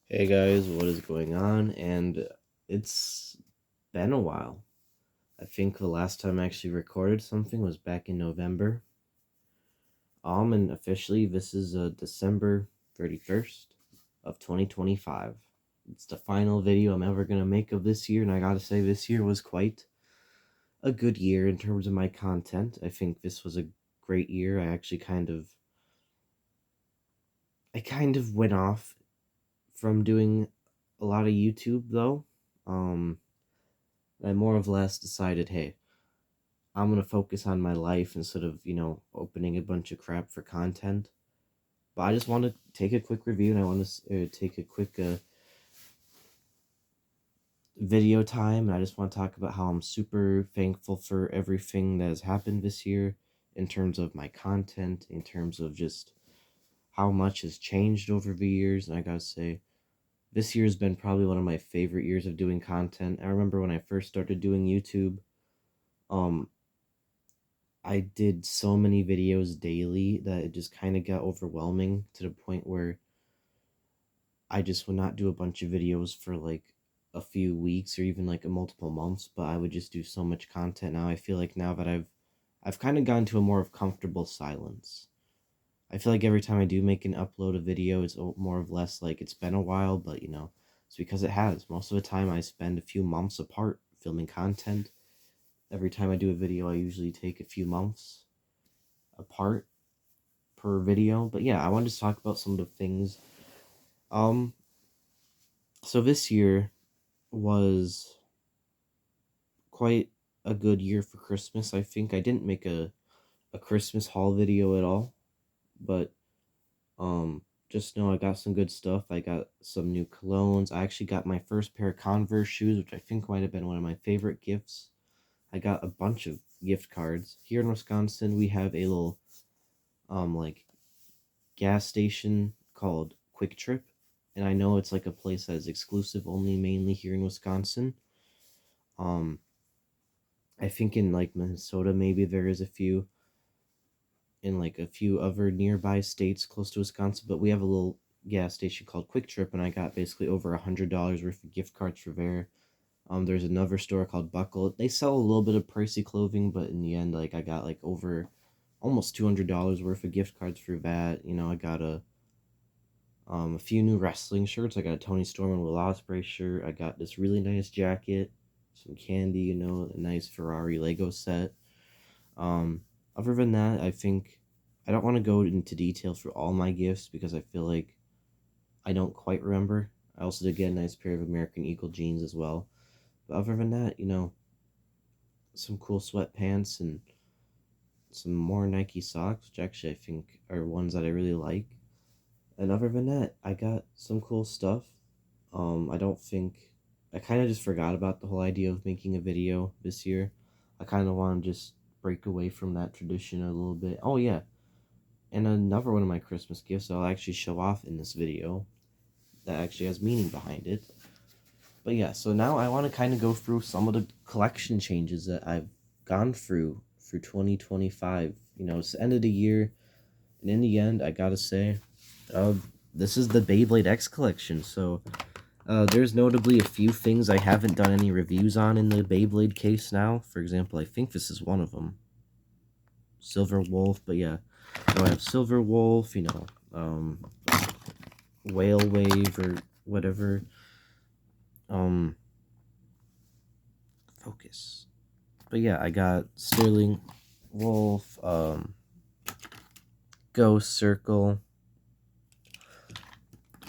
Hey guys, what is going on? And it's been a while. I think the last time I actually recorded something was back in November. And officially this is December 31st of 2025. It's the final video I'm ever gonna make of this year, and I gotta say this year was quite a good year in terms of my content. I think this was a great year. I kind of went off from doing a lot of YouTube though. Um I more or less decided, hey, I'm gonna focus on my life instead of, opening a bunch of crap for content. But I just want to take a quick review, and I want to take a quick video time, and I just want to talk about how I'm super thankful for everything that has happened this year in terms of my content, in terms of just how much has changed over the years. And I gotta say, this year has been probably one of my favorite years of doing content. I remember when I first started doing YouTube, um, I did so many videos daily that it just kind of got overwhelming to the point where I just would not do a bunch of videos for like a few weeks or even like a multiple months, but I would just do so much content. Now I feel like now that I've kind of gotten to a more of comfortable silence. I feel like every time I do make an upload a video, it's more of less like it's been a while, but it's because it has. Most of the time I spend a few months apart filming content. Every time I do a video, I usually take a few months apart per video. But yeah, I wanted to talk about some of the things. Um, so this year was quite a good year for Christmas. I think I didn't make a Christmas haul video at all, but just know I got some good stuff. I got some new colognes. I actually got my first pair of Converse shoes, which I think might have been one of my favorite gifts. I got a bunch of gift cards. Here in Wisconsin, we have a little like gas station called Quick Trip, and I know it's like a place that is exclusive only mainly here in Wisconsin. Um, I think in like Minnesota maybe there is a few, in like a few other nearby states close to Wisconsin, but we have a little gas station called Quick Trip, and I got basically over $100 worth of gift cards for there. There's another store called Buckle. They sell a little bit of pricey clothing, but in the end, like I got like over almost $200 worth of gift cards for that. I got a few new wrestling shirts. I got a Tony Storm and Will Ospreay shirt. I got this really nice jacket, some candy, a nice Ferrari Lego set. Um, Other than that, I think I don't want to go into detail for all my gifts because I feel like I don't quite remember. I also did get a nice pair of American Eagle jeans as well. But other than that, some cool sweatpants and some more Nike socks, which actually I think are ones that I really like. And other than that, I got some cool stuff. I don't think I kind of just forgot about the whole idea of making a video this year. I kind of want to just break away from that tradition a little bit. Oh yeah, and another one of my Christmas gifts I'll actually show off in this video that actually has meaning behind it. But yeah, so now I want to kind of go through some of the collection changes that I've gone through 2025. It's the end of the year, and in the end, I gotta say, uh, this is the Beyblade X collection. So there's notably a few things I haven't done any reviews on in the Beyblade case now. For example, I think this is one of them, Silver Wolf. But yeah, so I have Silver Wolf, Whale Wave or whatever. Um, Focus. But yeah, I got Sterling Wolf, Ghost Circle,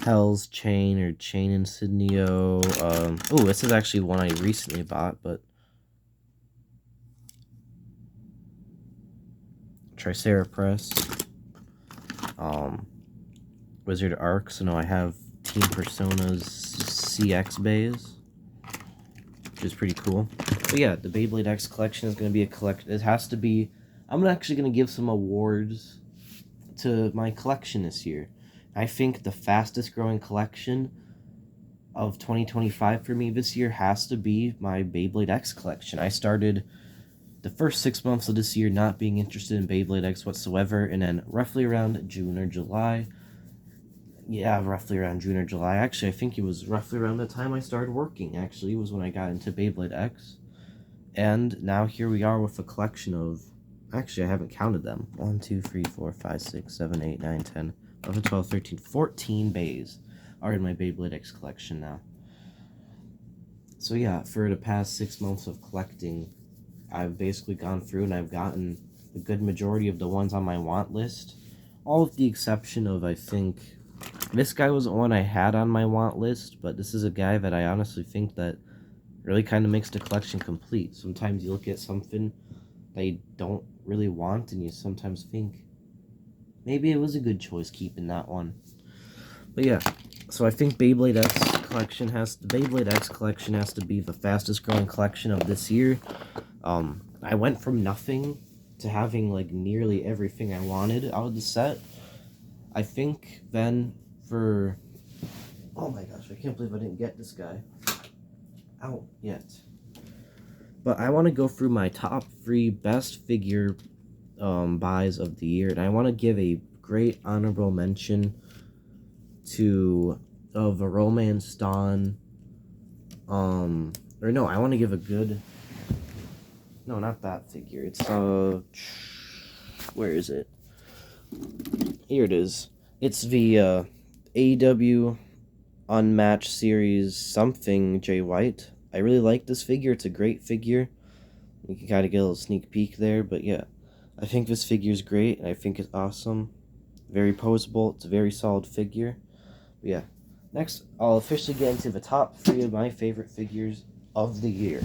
Hell's Chain or Chain Insignio. Oh, this is actually one I recently bought, but Tricerapress, um, Wizard Arc. So now I have Team Persona's CX bays, which is pretty cool. But yeah, the Beyblade X collection is going to be a collection. It has to be. I'm actually going to give some awards to my collection this year. I think the fastest growing collection of 2025 for me this year has to be my Beyblade X collection. I started the first 6 months of this year not being interested in Beyblade X whatsoever, and then roughly around June or July, Yeah, roughly around June or July. Actually, I think it was roughly around the time I started working, actually, was when I got into Beyblade X. And now here we are with a collection of, actually, I haven't counted them. 1, 2, 3, 4, 5, 6, 7, 8, 9, 10, 11, 12, 13, 14 bays are in my Beyblade X collection now. So yeah, for the past 6 months of collecting, I've basically gone through and I've gotten a good majority of the ones on my want list. All with the exception of, I think, this guy was one I had on my want list, but this is a guy that I honestly think that really kind of makes the collection complete. Sometimes you look at something that you don't really want, and you sometimes think, maybe it was a good choice keeping that one. But yeah, so I think the Beyblade X collection has to be the fastest growing collection of this year. I went from nothing to having like nearly everything I wanted out of the set. I think then for, oh my gosh, I can't believe I didn't get this guy out yet. But I want to go through my top 3 best figure buys of the year, and I want to give a great honorable mention to the Romance Dawn. Or no, I want to give a good. No, not that figure. It's where is it? Here it is. It's the AEW Unmatched Series something Jay White. I really like this figure. It's a great figure. You can kind of get a little sneak peek there, but yeah, I think this figure is great. I think it's awesome. Very poseable. It's a very solid figure. But yeah, next I'll officially get into the top 3 of my favorite figures of the year.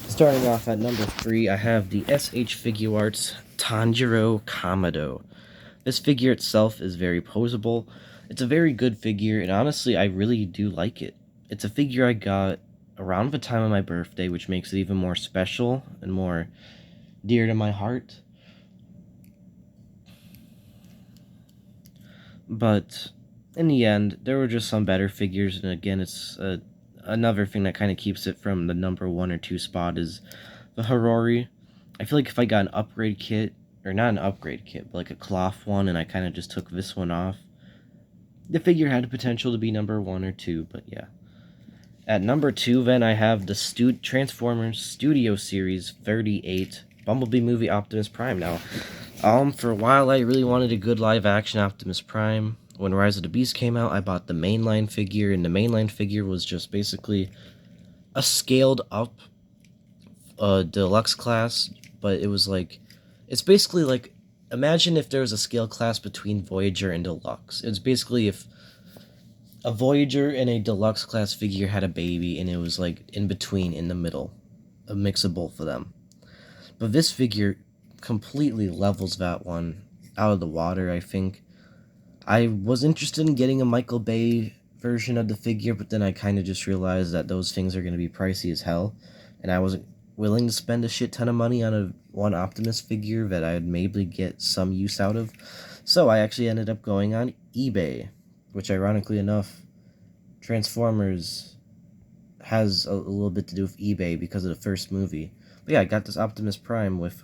Starting off at number 3, I have the SH Figuarts Tanjiro Kamado. This figure itself is very poseable. It's a very good figure, and honestly, I really do like it. It's a figure I got around the time of my birthday, which makes it even more special and more dear to my heart. But in the end, there were just some better figures, and again, it's another thing that kind of keeps it from the number 1 or 2 spot is the Harori. I feel like if I got an upgrade kit, or not an upgrade kit, but like a cloth one, and I kind of just took this one off, the figure had the potential to be number 1 or 2, but yeah. At number 2, then, I have the Transformers Studio Series 38 Bumblebee Movie Optimus Prime. Now, for a while, I really wanted a good live-action Optimus Prime. When Rise of the Beast came out, I bought the mainline figure, and the mainline figure was just basically a scaled-up deluxe class, but it was like, it's basically like, imagine if there was a scale class between Voyager and Deluxe. It's basically if a Voyager and a Deluxe class figure had a baby, and it was like in between, in the middle, a mix of both of them. But this figure completely levels that one out of the water, I think. I was interested in getting a Michael Bay version of the figure, but then I kind of just realized that those things are going to be pricey as hell, and I wasn't willing to spend a shit ton of money on one Optimus figure that I'd maybe get some use out of. So I actually ended up going on eBay, which ironically enough, Transformers has a little bit to do with eBay because of the first movie. But yeah, I got this Optimus Prime with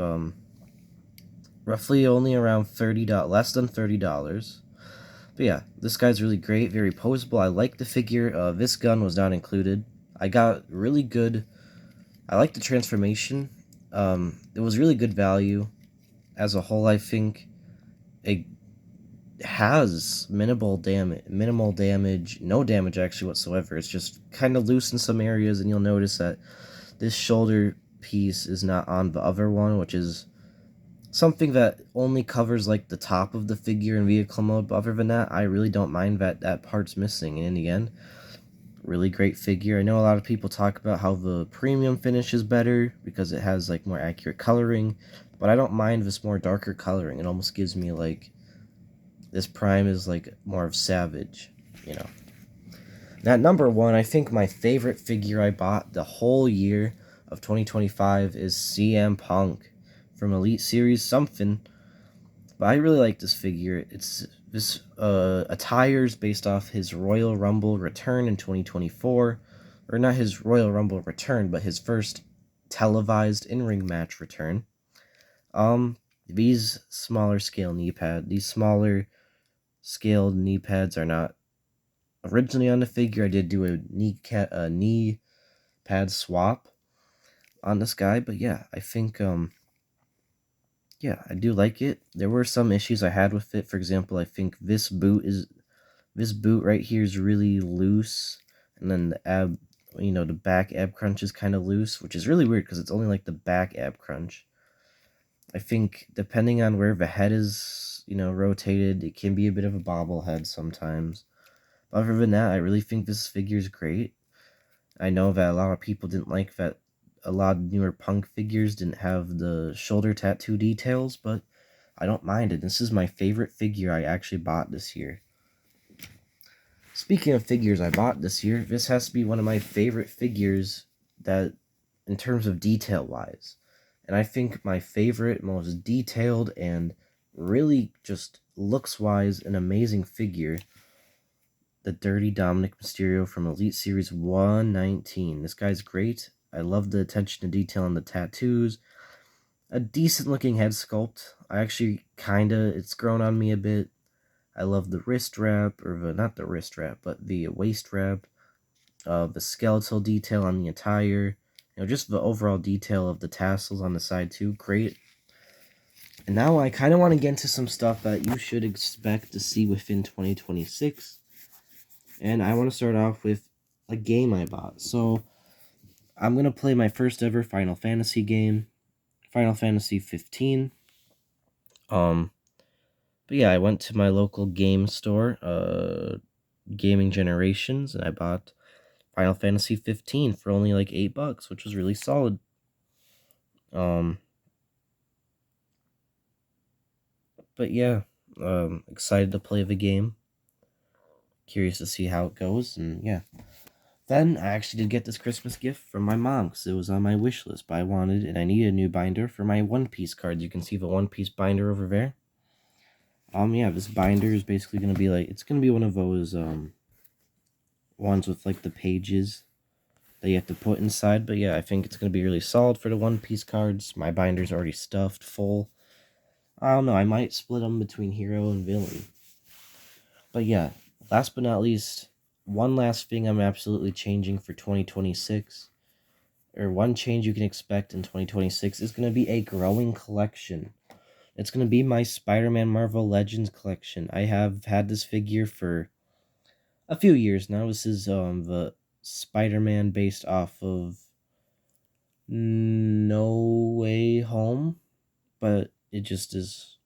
roughly only around less than $30. But yeah, this guy's really great, very poseable. I like the figure. This gun was not included. I got really good. I like the transformation. It was really good value. As a whole, I think it has minimal damage, no damage actually whatsoever. It's just kind of loose in some areas, and you'll notice that this shoulder piece is not on the other one, which is something that only covers like the top of the figure in vehicle mode. But other than that, I really don't mind that part's missing. And in the end, really great figure. I know a lot of people talk about how the premium finish is better because it has like more accurate coloring, but I don't mind this more darker coloring. It almost gives me like this Prime is like more of Savage, you know. At number 1, I think my favorite figure I bought the whole year of 2025 is CM Punk from Elite Series something. But I really like this figure. It's this attires based off his Royal Rumble return in 2024, or not his Royal Rumble return, but his first televised in-ring match return. these smaller scale knee pads are not originally on the figure. I did do a knee pad swap on this guy, but yeah, I think yeah, I do like it. There were some issues I had with it. For example, I think this boot right here is really loose, and then the back ab crunch is kind of loose, which is really weird because it's only like the back ab crunch. I think depending on where the head is, rotated, it can be a bit of a bobblehead sometimes. But other than that, I really think this figure is great. I know that a lot of people didn't like that a lot of newer Punk figures didn't have the shoulder tattoo details, but I don't mind it. This is my favorite figure I actually bought this year. Speaking of figures I bought this year, this has to be one of my favorite figures that, in terms of detail-wise. And I think my favorite, most detailed, and really just looks-wise an amazing figure, the Dirty Dominic Mysterio from Elite Series 119. This guy's great. I love the attention to detail on the tattoos. A decent-looking head sculpt. It's grown on me a bit. I love the wrist wrap, not the wrist wrap, but the waist wrap. The skeletal detail on the attire. Just the overall detail of the tassels on the side too. Great. And now I kind of want to get into some stuff that you should expect to see within 2026. And I want to start off with a game I bought. So I'm going to play my first ever Final Fantasy game, Final Fantasy 15. But yeah, I went to my local game store, Gaming Generations, and I bought Final Fantasy 15 for only like $8, which was really solid. But yeah, excited to play the game. Curious to see how it goes, and yeah. Then I actually did get this Christmas gift from my mom because it was on my wish list. But I wanted and I needed a new binder for my One Piece cards. You can see the One Piece binder over there. Yeah, this binder is basically gonna be it's gonna be one of those ones with like the pages that you have to put inside. But yeah, I think it's gonna be really solid for the One Piece cards. My binder's already stuffed full. I don't know, I might split them between hero and villain. But yeah, last but not least, one last thing I'm absolutely changing for 2026, or one change you can expect in 2026, is going to be a growing collection. It's going to be my Spider-Man Marvel Legends collection. I have had this figure for a few years now. This is the Spider-Man based off of No Way Home, but it just is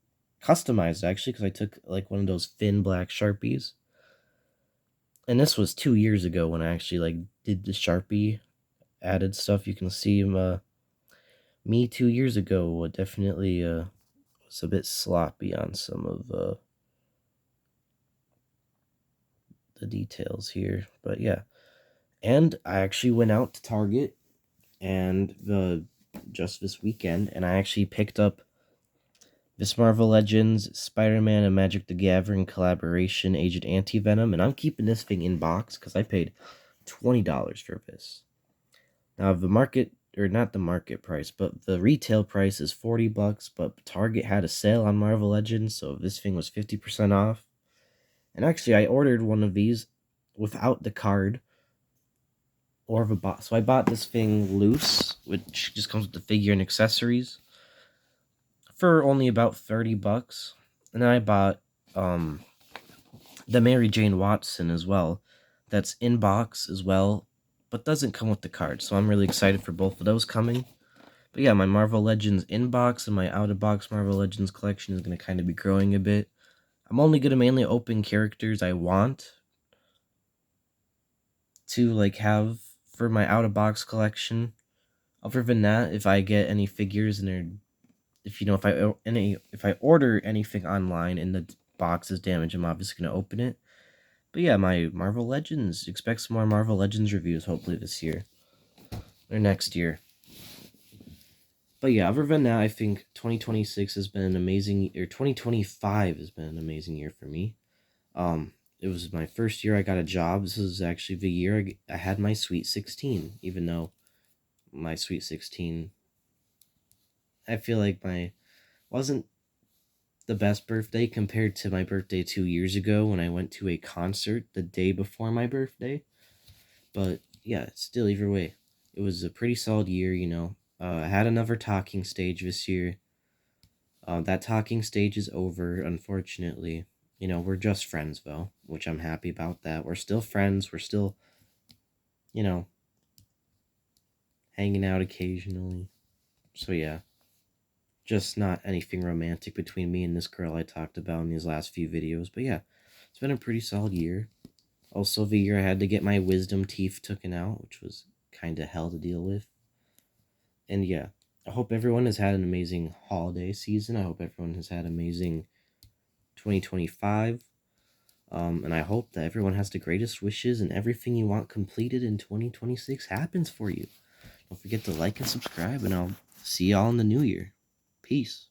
customized actually because I took like one of those thin black Sharpies. And this was 2 years ago when I actually did the Sharpie added stuff. You can see me 2 years ago definitely was a bit sloppy on some of the details here. But yeah. And I actually went out to Target and just this weekend, and I actually picked up this Marvel Legends Spider-Man and Magic the Gathering collaboration Agent Anti-Venom, and I'm keeping this thing in box because I paid $20 for this. Now the market, or not the market price, but the retail price is $40, but Target had a sale on Marvel Legends, so this thing was 50% off. And actually I ordered one of these without the card or the box. So I bought this thing loose, which just comes with the figure and accessories, for only about $30. And then I bought the Mary Jane Watson as well. That's in box as well, but doesn't come with the card. So I'm really excited for both of those coming. But yeah, my Marvel Legends in-box and my out-of-box Marvel Legends collection is going to kind of be growing a bit. I'm only going to mainly open characters I want to have for my out-of-box collection. Other than that, if I get any figures and if I order anything online and the box is damaged, I'm obviously going to open it. But yeah, my Marvel Legends, expect some more Marvel Legends reviews hopefully this year or next year. But yeah, other than that, I think 2026 has been an amazing year. 2025 has been an amazing year for me. It was my first year I got a job. This is actually the year I had my Sweet 16, even though my Sweet 16, I feel like wasn't the best birthday compared to my birthday 2 years ago when I went to a concert the day before my birthday. But yeah, still, either way, it was a pretty solid year, you know. I had another talking stage this year. That talking stage is over, unfortunately. You know, we're just friends, though, which I'm happy about that. We're still friends. We're still, you know, hanging out occasionally. So yeah, just not anything romantic between me and this girl I talked about in these last few videos. But yeah, it's been a pretty solid year. Also, the year I had to get my wisdom teeth taken out, which was kind of hell to deal with. And yeah, I hope everyone has had an amazing holiday season. I hope everyone has had amazing 2025. And I hope that everyone has the greatest wishes and everything you want completed in 2026 happens for you. Don't forget to like and subscribe, and I'll see y'all in the new year. Peace.